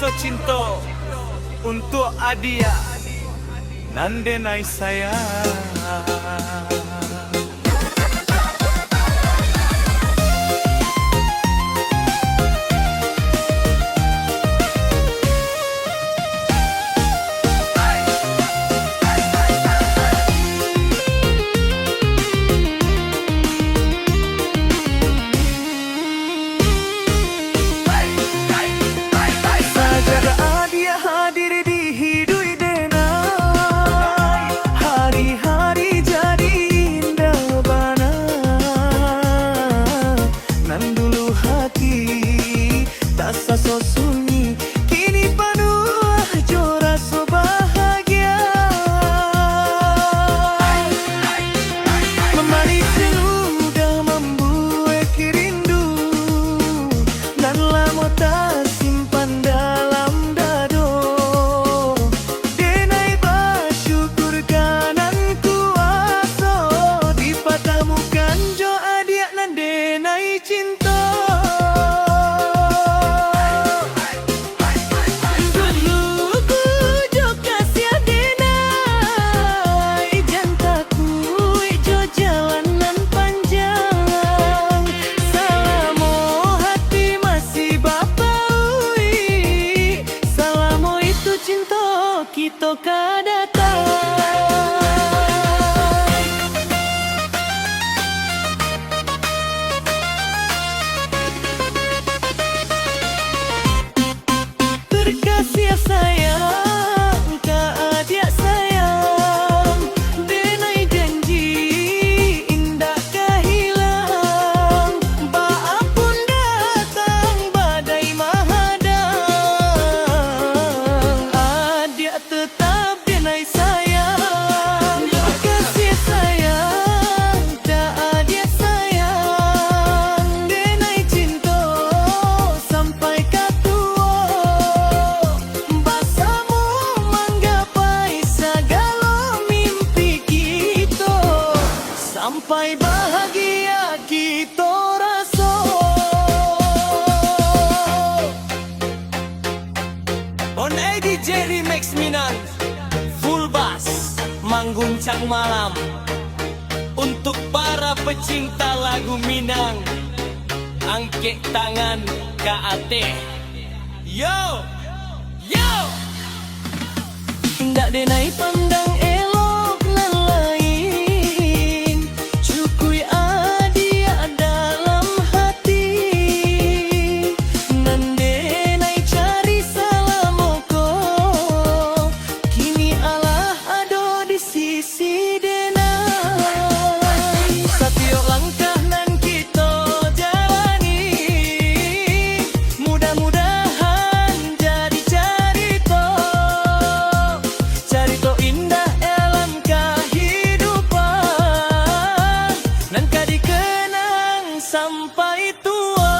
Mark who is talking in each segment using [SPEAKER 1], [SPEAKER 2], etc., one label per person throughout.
[SPEAKER 1] rasa cinta untuk adia nandenai sayang.
[SPEAKER 2] So sunyi kini penuh jo rasa bahagia, memalik sudah membuat rindu dan lama tak simpan dalam dado. Denai bersyukur kanan kuasa dipatamukan jo adik nan denai cinta. Kita kadang terkasih sayang ke adik sayang, denai janji indah kehilang, baapun datang badai mahadang, adik tetap denai sayang, kasih sayang tak adik sayang, denai cinta sampai ke tua, basamu menggapai segala mimpi kita, sampai bahagia kita rasa. On ADJ Remix Minang Full Bass mengguncang malam untuk para pecinta lagu Minang. Angkat tangan ke atas. Yo, yo. Ndak denai pandang elok nan lain, cukui adia dalam hati, nan denai cari salamoko, kini Allah ada di sisi denai. Setiap langkah nan kita jalani, mudah-mudahan jadi cerita, cerita indah dalam kehidupan, nan ka dikenang sampai tua.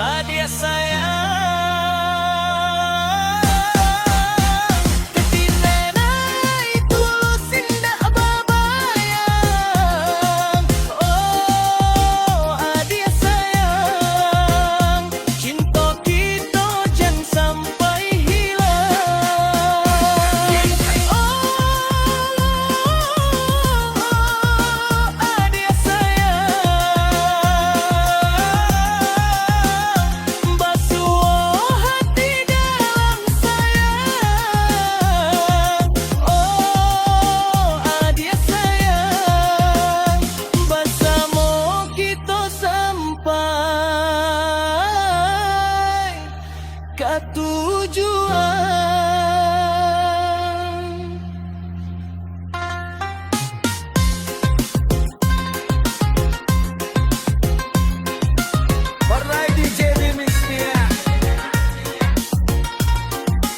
[SPEAKER 2] Adik sayang, ketinenai tulus indah babayang. Oh adik sayang, cinta kita jangan sampai hilang. Oh adik sayang, basuh hati dalam sayang. Oh adik sayang, bersama kita sampai ke tujuan.
[SPEAKER 1] Para DJ Remix nya,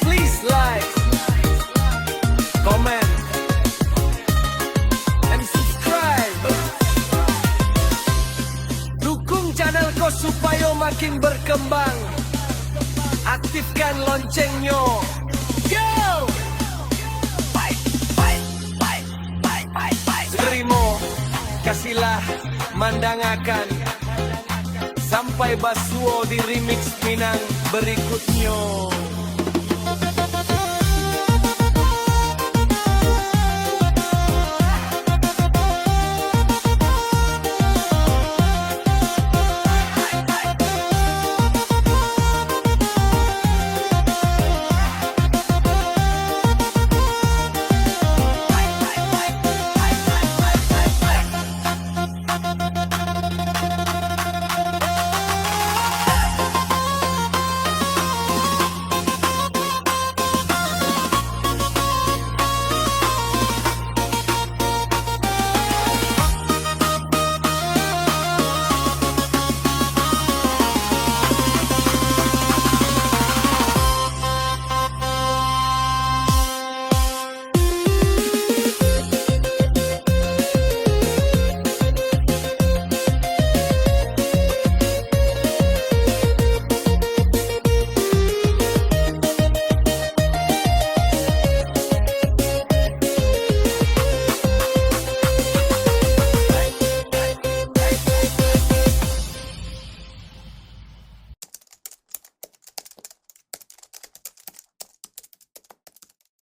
[SPEAKER 1] please like, comment, and subscribe. Dukung channelku supaya makin berkembang. Aktifkan loncengnya. Go! Terima kasihlah mandangakan. Sampai Basuo di remix Minang berikutnya.